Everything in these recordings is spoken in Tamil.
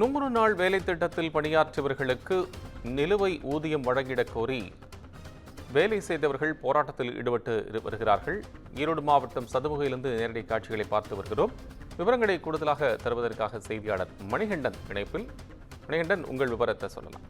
100 நாள் வேலை திட்டத்தில் பணியாற்றியவர்களுக்கு நிலுவை ஊதியம் வழங்கிடக் கோரி வேலை செய்தவர்கள் போராட்டத்தில் ஈடுபட்டு வருகிறார்கள். ஈரோடு மாவட்டம் சதுமுகையிலிருந்து நேரடி காட்சிகளை பார்த்து வருகிறோம். விவரங்களை கூடுதலாக தருவதற்காக செய்தியாளர் மணிகண்டன் இணைப்பில். மணிகண்டன், உங்கள் விவரத்தை சொல்லலாம்.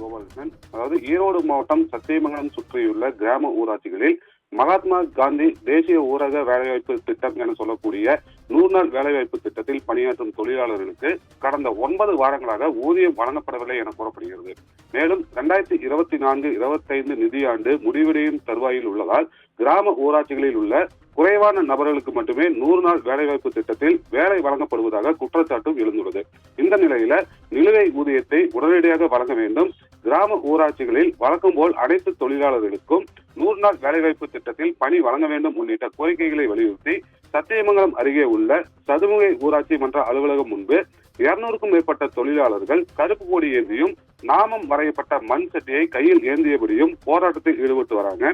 கோபாலகிருஷ்ணன், அதாவது ஈரோடு மாவட்டம் சத்தியமங்கலம் சுற்றியுள்ள கிராம ஊராட்சிகளில் மகாத்மா காந்தி தேசிய ஊரக வேலைவாய்ப்பு திட்டம் என சொல்லக்கூடிய 100 நாள் வேலைவாய்ப்பு திட்டத்தில் பணியாற்றும் தொழிலாளர்களுக்கு கடந்த 9 வாரங்களாக ஊதியம் வழங்கப்படவில்லை என கூறப்படுகிறது. மேலும் 2024-25 நிதியாண்டு முடிவடையும் தருவாயில் உள்ளதால் கிராம ஊராட்சிகளில் உள்ள குறைவான நபர்களுக்கு மட்டுமே 100 நாள் வேலைவாய்ப்பு திட்டத்தில் வேலை வழங்கப்படுவதாக குற்றச்சாட்டும் எழுந்துள்ளது. இந்த நிலையில நிலுவை ஊதியத்தை உடனடியாக வழங்க வேண்டும், கிராம ஊராட்சிகளில் வழக்கம் போல் அனைத்து தொழிலாளர்களுக்கும் 100 நாள் வேலைவாய்ப்பு திட்டத்தில் பணி வழங்க வேண்டும் உள்ளிட்ட கோரிக்கைகளை வலியுறுத்தி சத்தியமங்கலம் அருகே உள்ள சதுமுகை ஊராட்சி மன்ற அலுவலகம் முன்பு 200க்கும் மேற்பட்ட தொழிலாளர்கள் கருப்பு கொடி ஏந்தியும் நாமம் வரையப்பட்ட மண் சட்டியை கையில் ஏந்தியபடியும் போராட்டத்தில் ஈடுபட்டு வராங்க.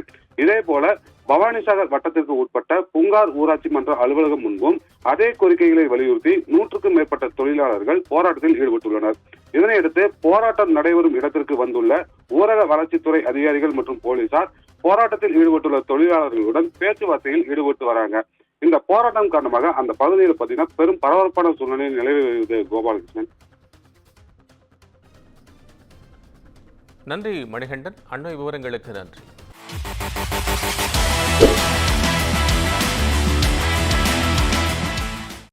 இதே போல பவானிசாகர் வட்டத்திற்கு உட்பட்ட புங்கார் ஊராட்சி மன்ற அலுவலகம் முன்பும் அதே கோரிக்கைகளை வலியுறுத்தி 100க்கும் மேற்பட்ட தொழிலாளர்கள் போராட்டத்தில் ஈடுபட்டுள்ளனர். இதனையடுத்து போராட்டம் நடைபெறும் இடத்திற்கு வந்துள்ள ஊரக வளர்ச்சித்துறை அதிகாரிகள் மற்றும் போலீசார் போராட்டத்தில் ஈடுபட்டுள்ள தொழிலாளர்களுடன் பேச்சுவார்த்தையில் ஈடுபட்டு வராங்க. இந்த போராட்டம் காரணமாக அந்த பகுதியில் பார்த்தீங்கன்னா பெரும் பரபரப்பான சூழ்நிலை நிலவி வருகிறது. கோபாலகிருஷ்ணன், நன்றி மணிகண்டன். அண்மை விவரங்களுக்கு நன்றி.